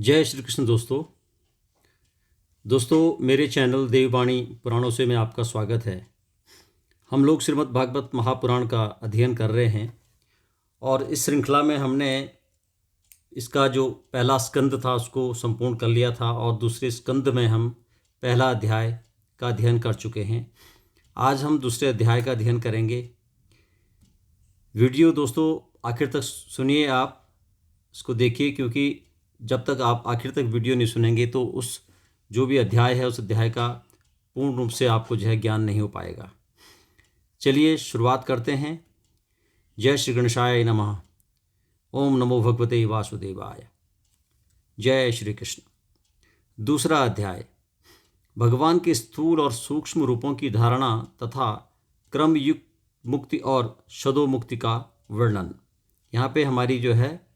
जय श्री कृष्ण दोस्तों मेरे चैनल देववाणी पुराणों से में आपका स्वागत है। हम लोग श्रीमद् भागवत महापुराण का अध्ययन कर रहे हैं और इस श्रृंखला में हमने इसका जो पहला स्कंद था उसको संपूर्ण कर लिया था और दूसरे स्कंद में हम पहला अध्याय का अध्ययन कर चुके हैं। आज हम दूसरे अध्याय का अध्ययन करेंगे। वीडियो दोस्तों आखिर तक सुनिए, आप इसको देखिए, क्योंकि जब तक आप आखिर तक वीडियो नहीं सुनेंगे तो उस जो भी अध्याय है उस अध्याय का पूर्ण रूप से आपको जो है ज्ञान नहीं हो पाएगा। चलिए शुरुआत करते हैं। जय श्री गणेशाय नमः। ओम नमो भगवते वासुदेवाय। जय श्री कृष्ण। दूसरा अध्याय भगवान के स्थूल और सूक्ष्म रूपों की धारणा तथा क्रमयुक्त मुक्ति और शदो मुक्ति का वर्णन। यहाँ पे हमारी जो है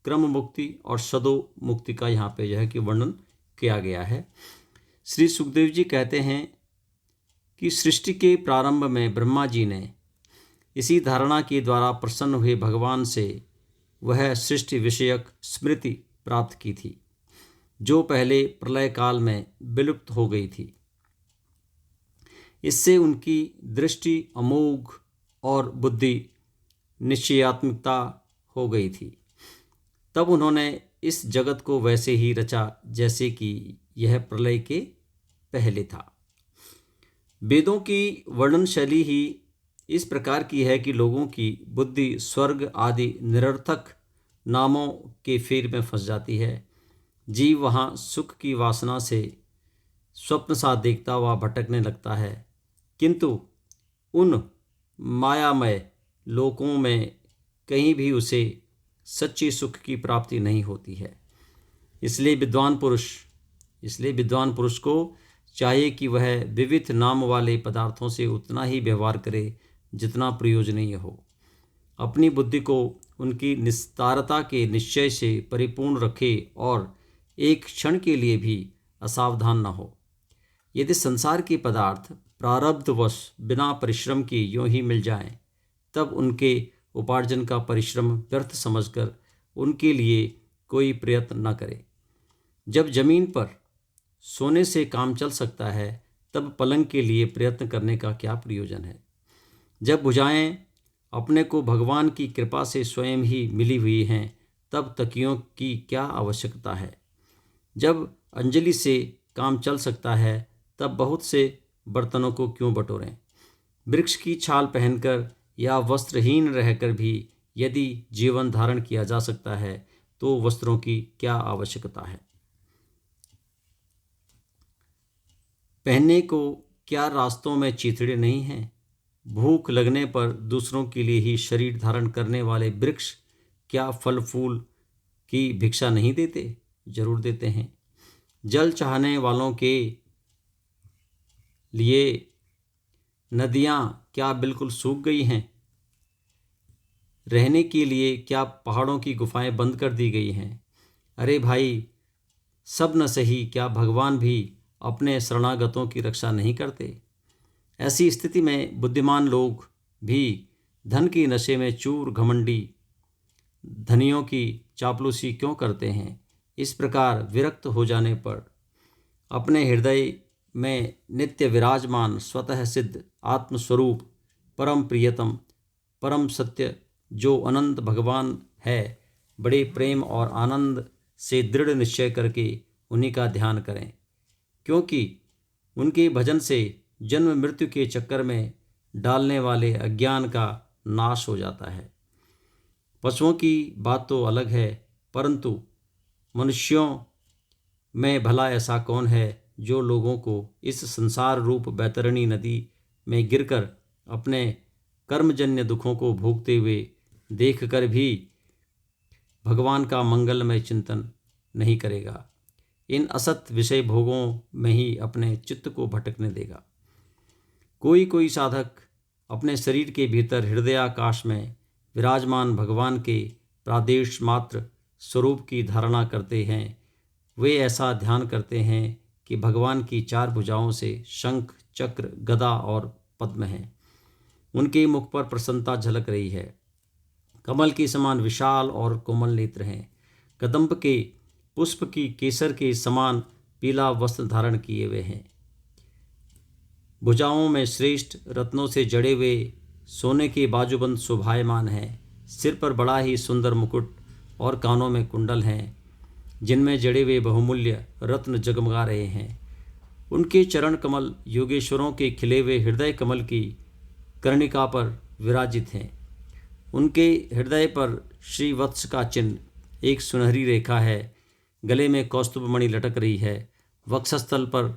क्रम मुक्ति और शदो मुक्ति का यहाँ पे जो है कि वर्णन किया गया है। श्री सुखदेव जी कहते हैं कि सृष्टि के प्रारंभ में ब्रह्मा जी ने इसी धारणा के द्वारा प्रसन्न हुए भगवान से वह सृष्टि विषयक स्मृति प्राप्त की थी जो पहले प्रलय काल में विलुप्त हो गई थी। इससे उनकी दृष्टि अमोघ और बुद्धि निश्चयात्मिकता हो गई थी। तब उन्होंने इस जगत को वैसे ही रचा जैसे कि यह प्रलय के पहले था। वेदों की वर्णन शैली ही इस प्रकार की है कि लोगों की बुद्धि स्वर्ग आदि निरर्थक नामों के फेर में फंस जाती है। जीव वहाँ सुख की वासना से स्वप्न सा देखता हुआ भटकने लगता है, किंतु उन मायामय लोकों में कहीं भी उसे सच्ची सुख की प्राप्ति नहीं होती है। इसलिए विद्वान पुरुष को चाहिए कि वह विविध नाम वाले पदार्थों से उतना ही व्यवहार करे जितना प्रयोजनीय हो। अपनी बुद्धि को उनकी निस्तारता के निश्चय से परिपूर्ण रखे और एक क्षण के लिए भी असावधान न हो। यदि संसार के पदार्थ प्रारब्धवश बिना परिश्रम के यूं ही मिल जाएं, तब उनके उपार्जन का परिश्रम व्यर्थ समझकर उनके लिए कोई प्रयत्न न करे। जब जमीन पर सोने से काम चल सकता है, तब पलंग के लिए प्रयत्न करने का क्या प्रयोजन है। जब भुजाएं अपने को भगवान की कृपा से स्वयं ही मिली हुई हैं, तब तकियों की क्या आवश्यकता है। जब अंजलि से काम चल सकता है, तब बहुत से बर्तनों को क्यों बटोरें। वृक्ष की छाल पहनकर या वस्त्रहीन रहकर भी यदि जीवन धारण किया जा सकता है, तो वस्त्रों की क्या आवश्यकता है। पहनने को क्या रास्तों में चीथड़े नहीं हैं। भूख लगने पर दूसरों के लिए ही शरीर धारण करने वाले वृक्ष क्या फल फूल की भिक्षा नहीं देते? जरूर देते हैं। जल चाहने वालों के लिए नदियाँ क्या बिल्कुल सूख गई हैं? रहने के लिए क्या पहाड़ों की गुफाएं बंद कर दी गई हैं? अरे भाई, सब न सही, क्या भगवान भी अपने शरणागतों की रक्षा नहीं करते? ऐसी स्थिति में बुद्धिमान लोग भी धन की नशे में चूर घमंडी धनियों की चापलूसी क्यों करते हैं? इस प्रकार विरक्त हो जाने पर अपने हृदय में नित्य विराजमान स्वतः सिद्ध आत्मस्वरूप परम प्रियतम परम सत्य जो अनंत भगवान है, बड़े प्रेम और आनंद से दृढ़ निश्चय करके उन्हीं का ध्यान करें, क्योंकि उनके भजन से जन्म मृत्यु के चक्कर में डालने वाले अज्ञान का नाश हो जाता है। पशुओं की बात तो अलग है, परंतु मनुष्यों में भला ऐसा कौन है जो लोगों को इस संसार रूप बैतरणी नदी में गिरकर अपने कर्मजन्य दुखों को भोगते हुए देखकर भी भगवान का मंगलमय चिंतन नहीं करेगा। इन असत विषय भोगों में ही अपने चित्त को भटकने देगा। कोई साधक अपने शरीर के भीतर हृदयाकाश में विराजमान भगवान के प्रादेश मात्र स्वरूप की धारणा करते हैं। वे ऐसा ध्यान करते हैं कि भगवान की चार भुजाओं से शंख चक्र गदा और पद्म हैं। उनके मुख पर प्रसन्नता झलक रही है। कमल के समान विशाल और कोमल नेत्र हैं। कदम्ब के पुष्प की केसर के समान पीला वस्त्र धारण किए हुए हैं। भुजाओं में श्रेष्ठ रत्नों से जड़े हुए सोने के बाजूबंद शोभायमान हैं। सिर पर बड़ा ही सुंदर मुकुट और कानों में कुंडल हैं, जिनमें जड़े हुए बहुमूल्य रत्न जगमगा रहे हैं। उनके चरण कमल योगेश्वरों के खिले हुए हृदय कमल की कर्णिका पर विराजित हैं। उनके हृदय पर श्रीवत्स का चिन्ह, एक सुनहरी रेखा है। गले में कौस्तुभ मणि लटक रही है। वक्षस्थल पर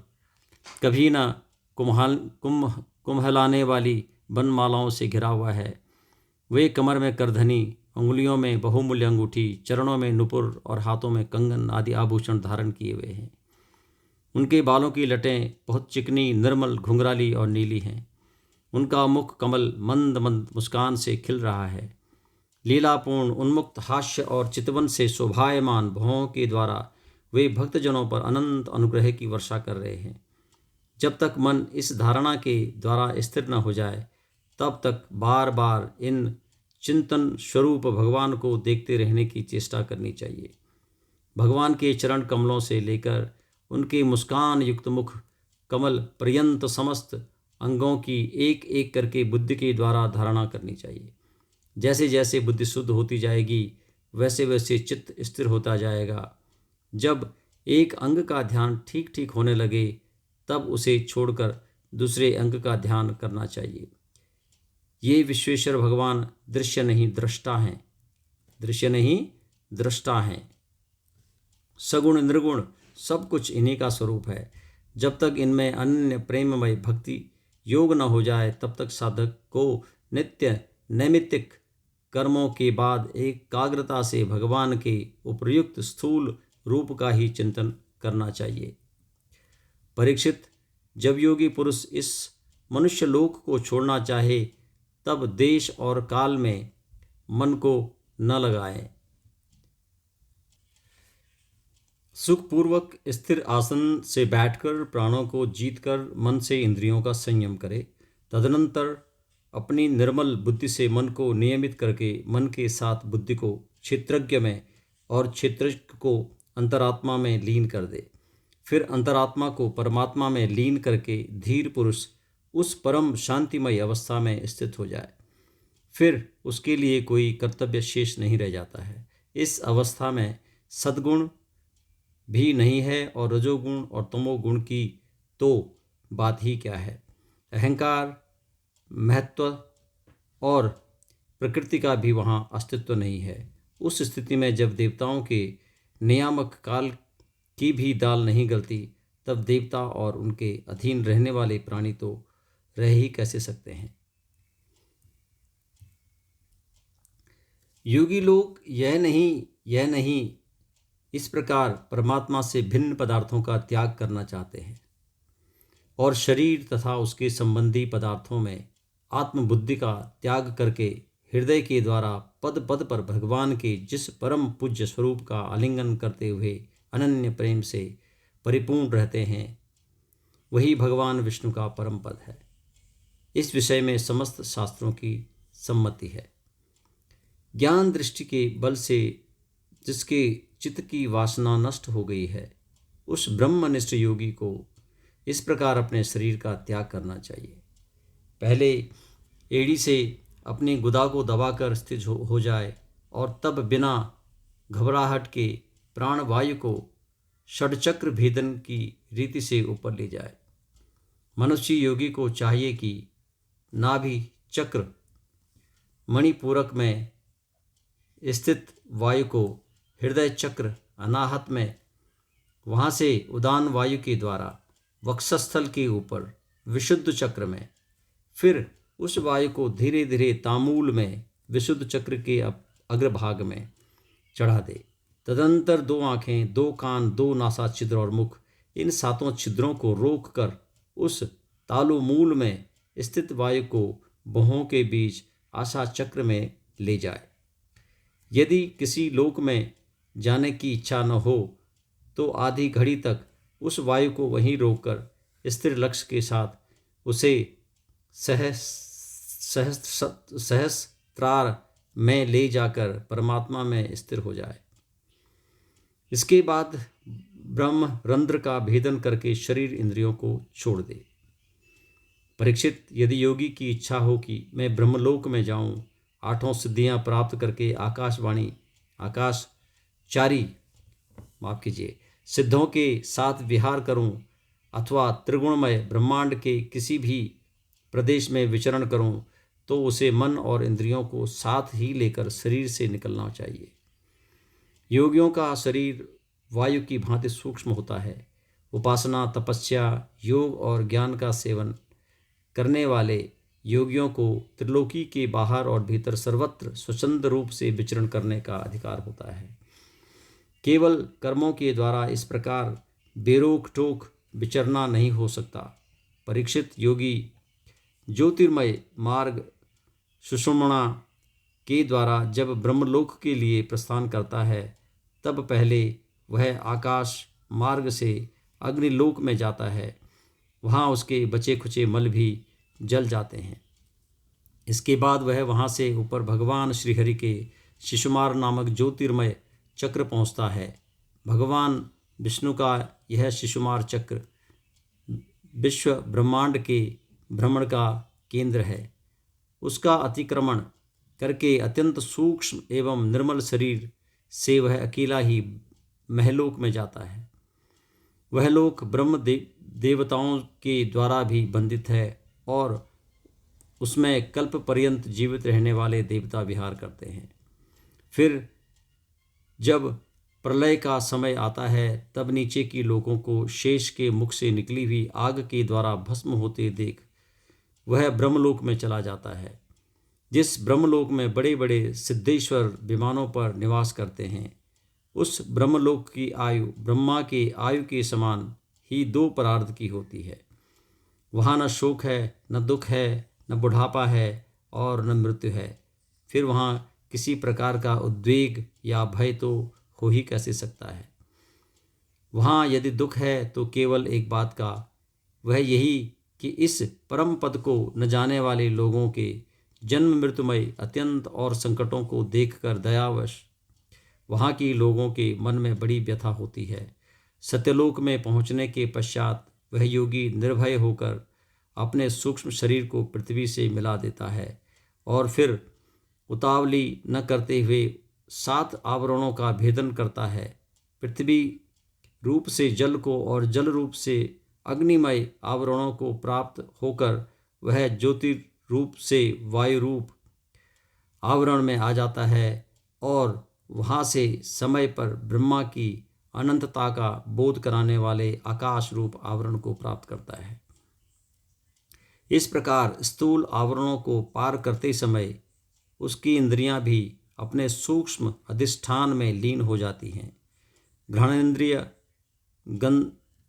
कभी न कुम्हलाने वाली बनमालाओं से घिरा हुआ है। वे कमर में करधनी, अंगुलियों में बहुमूल्य अंगूठी, चरणों में नुपुर और हाथों में कंगन आदि आभूषण धारण किए हुए हैं। उनके बालों की लटें बहुत चिकनी, निर्मल, घुंघराली और नीली हैं। उनका मुख कमल मंद मंद मुस्कान से खिल रहा है। लीलापूर्ण उन्मुक्त हास्य और चितवन से शोभायमान भौं के द्वारा वे भक्तजनों पर अनंत अनुग्रह की वर्षा कर रहे हैं। जब तक मन इस धारणा के द्वारा स्थिर न हो जाए, तब तक बार बार इन चिंतन स्वरूप भगवान को देखते रहने की चेष्टा करनी चाहिए। भगवान के चरण कमलों से लेकर उनके मुस्कान युक्त मुख कमल पर्यंत समस्त अंगों की एक एक करके बुद्धि के द्वारा धारणा करनी चाहिए। जैसे जैसे बुद्धि शुद्ध होती जाएगी, वैसे वैसे चित्त स्थिर होता जाएगा। जब एक अंग का ध्यान ठीक ठीक होने लगे, तब उसे छोड़कर दूसरे अंग का ध्यान करना चाहिए। ये विश्वेश्वर भगवान दृश्य नहीं दृष्टा हैं, दृश्य नहीं दृष्टा हैं। सगुण निर्गुण सब कुछ इन्हीं का स्वरूप है। जब तक इनमें अनन्य प्रेममय भक्ति योग न हो जाए, तब तक साधक को नित्य नैमित्तिक कर्मों के बाद एकाग्रता से भगवान के उपयुक्त स्थूल रूप का ही चिंतन करना चाहिए। परीक्षित, जब योगी पुरुष इस मनुष्य लोक को छोड़ना चाहे, तब देश और काल में मन को न लगाए। सुखपूर्वक स्थिर आसन से बैठकर प्राणों को जीतकर मन से इंद्रियों का संयम करे। तदनंतर अपनी निर्मल बुद्धि से मन को नियमित करके मन के साथ बुद्धि को क्षेत्रज्ञ में और क्षेत्रज्ञ को अंतरात्मा में लीन कर दे। फिर अंतरात्मा को परमात्मा में लीन करके धीर पुरुष उस परम शांतिमय अवस्था में स्थित हो जाए। फिर उसके लिए कोई कर्तव्य शेष नहीं रह जाता है। इस अवस्था में सद्गुण भी नहीं है और रजोगुण और तमोगुण की तो बात ही क्या है। अहंकार, महत्व और प्रकृति का भी वहाँ अस्तित्व नहीं है। उस स्थिति में जब देवताओं के नियामक काल की भी दाल नहीं गलती, तब देवता और उनके अधीन रहने वाले प्राणी तो रह ही कैसे सकते हैं। योगी लोग यह नहीं इस प्रकार परमात्मा से भिन्न पदार्थों का त्याग करना चाहते हैं और शरीर तथा उसके संबंधी पदार्थों में आत्मबुद्धि का त्याग करके हृदय के द्वारा पद पद पर भगवान के जिस परम पूज्य स्वरूप का आलिंगन करते हुए अनन्य प्रेम से परिपूर्ण रहते हैं, वही भगवान विष्णु का परम पद है। इस विषय में समस्त शास्त्रों की सम्मति है। ज्ञान दृष्टि के बल से जिसके चित्त की वासना नष्ट हो गई है, उस ब्रह्मनिष्ठ योगी को इस प्रकार अपने शरीर का त्याग करना चाहिए। पहले एड़ी से अपनी गुदा को दबाकर स्थिर हो जाए और तब बिना घबराहट के प्राण वायु को षडचक्र भेदन की रीति से ऊपर ले जाए। मनुष्य योगी को चाहिए कि नाभि चक्र मणिपूरक में स्थित वायु को हृदय चक्र अनाहत में, वहाँ से उदान वायु के द्वारा वक्षस्थल के ऊपर विशुद्ध चक्र में, फिर उस वायु को धीरे धीरे तामूल में विशुद्ध चक्र के अग्रभाग में चढ़ा दे। तदंतर 2 आँखें, 2 कान, 2 नासा छिद्र और मुख, इन 7 छिद्रों को रोक कर उस तालु मूल में स्थित वायु को भौहों के बीच आशा चक्र में ले जाए। यदि किसी लोक में जाने की इच्छा न हो, तो आधी घड़ी तक उस वायु को वहीं रोककर स्थिर लक्ष्य के साथ उसे सहस्त्रार में ले जाकर परमात्मा में स्थिर हो जाए। इसके बाद ब्रह्म रंध्र का भेदन करके शरीर इंद्रियों को छोड़ दे। परीक्षित, यदि योगी की इच्छा हो कि मैं ब्रह्मलोक में जाऊं, आठों सिद्धियां प्राप्त करके आकाशचारी सिद्धों के साथ विहार करूं, अथवा त्रिगुणमय ब्रह्मांड के किसी भी प्रदेश में विचरण करूं, तो उसे मन और इंद्रियों को साथ ही लेकर शरीर से निकलना चाहिए। योगियों का शरीर वायु की भांति सूक्ष्म होता है। उपासना, तपस्या, योग और ज्ञान का सेवन करने वाले योगियों को त्रिलोकी के बाहर और भीतर सर्वत्र स्वच्छंद रूप से विचरण करने का अधिकार होता है। केवल कर्मों के द्वारा इस प्रकार बेरोक टोक विचरना नहीं हो सकता। परीक्षित, योगी ज्योतिर्मय मार्ग सुषुम्ना के द्वारा जब ब्रह्मलोक के लिए प्रस्थान करता है, तब पहले वह आकाश मार्ग से अग्निलोक में जाता है। वहाँ उसके बचे खुचे मल भी जल जाते हैं। इसके बाद वह वहाँ से ऊपर भगवान श्रीहरि के शिशुमार नामक ज्योतिर्मय चक्र पहुँचता है। भगवान विष्णु का यह शिशुमार चक्र विश्व ब्रह्मांड के भ्रमण का केंद्र है। उसका अतिक्रमण करके अत्यंत सूक्ष्म एवं निर्मल शरीर से वह अकेला ही महलोक में जाता है। वह लोक ब्रह्म देवताओं के द्वारा भी बंधित है और उसमें कल्प पर्यंत जीवित रहने वाले देवता विहार करते हैं। फिर जब प्रलय का समय आता है, तब नीचे की लोगों को शेष के मुख से निकली हुई आग के द्वारा भस्म होते देख वह ब्रह्मलोक में चला जाता है। जिस ब्रह्मलोक में बड़े बड़े सिद्धेश्वर विमानों पर निवास करते हैं, उस ब्रह्मलोक की आयु ब्रह्मा के आयु के समान ही 2 परार्ध की होती है। वहाँ न शोक है, न दुख है, न बुढ़ापा है और न मृत्यु है। फिर वहाँ किसी प्रकार का उद्वेग या भय तो हो ही कैसे सकता है। वहाँ यदि दुख है तो केवल एक बात का, वह यही कि इस परम पद को न जाने वाले लोगों के जन्म मृत्युमय अत्यंत और संकटों को देखकर दयावश वहाँ की लोगों के मन में बड़ी व्यथा होती है। सत्यलोक में पहुँचने के पश्चात वह योगी निर्भय होकर अपने सूक्ष्म शरीर को पृथ्वी से मिला देता है और फिर उतावली न करते हुए 7 आवरणों का भेदन करता है। पृथ्वी रूप से जल को और जल रूप से अग्निमय आवरणों को प्राप्त होकर वह ज्योतिरूप से वायु रूप आवरण में आ जाता है और वहाँ से समय पर ब्रह्मा की अनंतता का बोध कराने वाले आकाश रूप आवरण को प्राप्त करता है। इस प्रकार स्थूल आवरणों को पार करते समय उसकी इंद्रियां भी अपने सूक्ष्म अधिष्ठान में लीन हो जाती हैं। घ्राणेन्द्रिय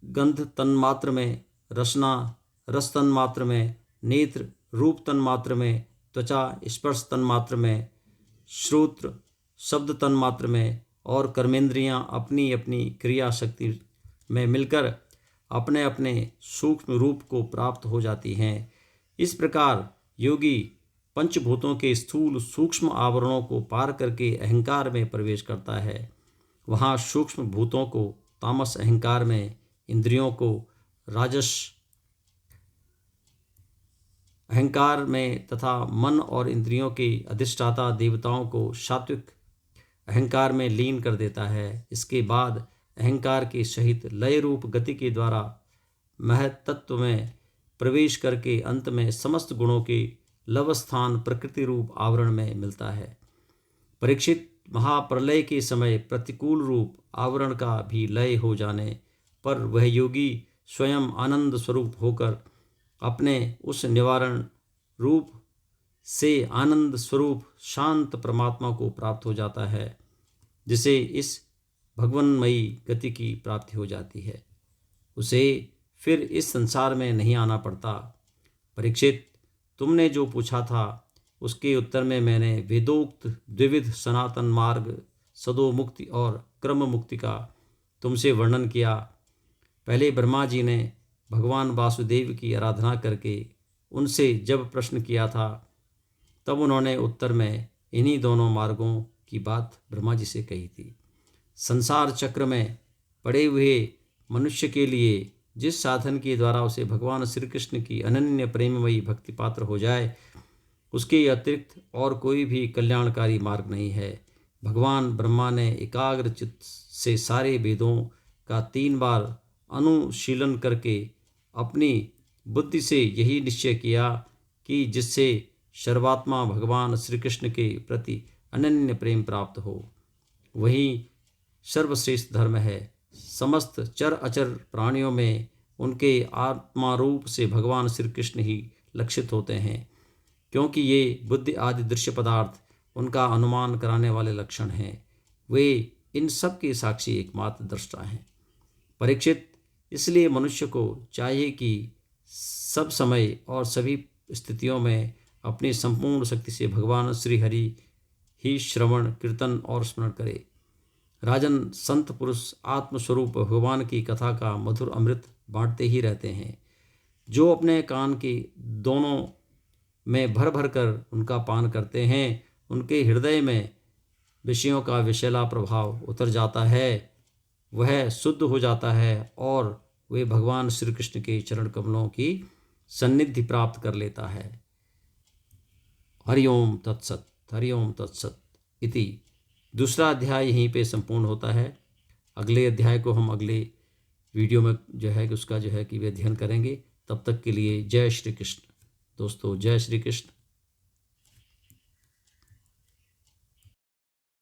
गंध तन्मात्र में, रसना रस तन्मात्र में, नेत्र रूप तन्मात्र में, त्वचा स्पर्श तन्मात्र में, श्रोत्र शब्द तन्मात्र में और कर्मेंद्रियां अपनी अपनी क्रिया शक्ति में मिलकर अपने अपने सूक्ष्म रूप को प्राप्त हो जाती हैं। इस प्रकार योगी पंचभूतों के स्थूल सूक्ष्म आवरणों को पार करके अहंकार में प्रवेश करता है। वहाँ सूक्ष्म भूतों को तामस अहंकार में, इंद्रियों को राजस अहंकार में तथा मन और इंद्रियों के अधिष्ठाता देवताओं को सात्विक अहंकार में लीन कर देता है। इसके बाद अहंकार के सहित लय रूप गति के द्वारा महत्त्व में प्रवेश करके अंत में समस्त गुणों के लवस्थान प्रकृति रूप आवरण में मिलता है। परीक्षित, महाप्रलय के समय प्रतिकूल रूप आवरण का भी लय हो जाने पर वह योगी स्वयं आनंद स्वरूप होकर अपने उस निवारण रूप से आनंद स्वरूप शांत परमात्मा को प्राप्त हो जाता है, जिसे इस भगवन्मयी गति की प्राप्ति हो जाती है। उसे फिर इस संसार में नहीं आना पड़ता। परीक्षित, तुमने जो पूछा था उसके उत्तर में मैंने वेदोक्त द्विविध सनातन मार्ग सदो मुक्ति और क्रम मुक्ति का तुमसे वर्णन किया। पहले ब्रह्मा जी ने भगवान वासुदेव की आराधना करके उनसे जब प्रश्न किया था, तब उन्होंने उत्तर में इन्हीं दोनों मार्गों की बात ब्रह्मा जी से कही थी। संसार चक्र में पड़े हुए मनुष्य के लिए जिस साधन के द्वारा उसे भगवान श्री कृष्ण की अनन्य प्रेममयी भक्ति पात्र हो जाए, उसके अतिरिक्त और कोई भी कल्याणकारी मार्ग नहीं है। भगवान ब्रह्मा ने एकाग्र चित्त से सारे वेदों का 3 बार अनुशीलन करके अपनी बुद्धि से यही निश्चय किया कि जिससे सर्वात्मा भगवान श्री कृष्ण के प्रति अनन्य प्रेम प्राप्त हो, वही सर्वश्रेष्ठ धर्म है। समस्त चर अचर प्राणियों में उनके आत्मा रूप से भगवान श्री कृष्ण ही लक्षित होते हैं, क्योंकि ये बुद्धि आदि दृश्य पदार्थ उनका अनुमान कराने वाले लक्षण हैं। वे इन सब के साक्षी एकमात्र दृष्टा हैं। परीक्षित, इसलिए मनुष्य को चाहिए कि सब समय और सभी स्थितियों में अपनी संपूर्ण शक्ति से भगवान श्री हरि ही श्रवण कीर्तन और स्मरण करे। राजन, संत पुरुष आत्मस्वरूप भगवान की कथा का मधुर अमृत बांटते ही रहते हैं। जो अपने कान के दोनों में भर भर कर उनका पान करते हैं, उनके हृदय में विषयों का विषैला प्रभाव उतर जाता है, वह शुद्ध हो जाता है और वे भगवान श्री कृष्ण के चरण कमलों की सन्निधि प्राप्त कर लेता है। हरिओम तत्सत, हरिओम तत्सत इति। दूसरा अध्याय यहीं पे संपूर्ण होता है। अगले अध्याय को हम अगले वीडियो में जो है कि उसका जो है कि वे अध्ययन करेंगे। तब तक के लिए जय श्री कृष्ण। दोस्तों, जय श्री कृष्ण।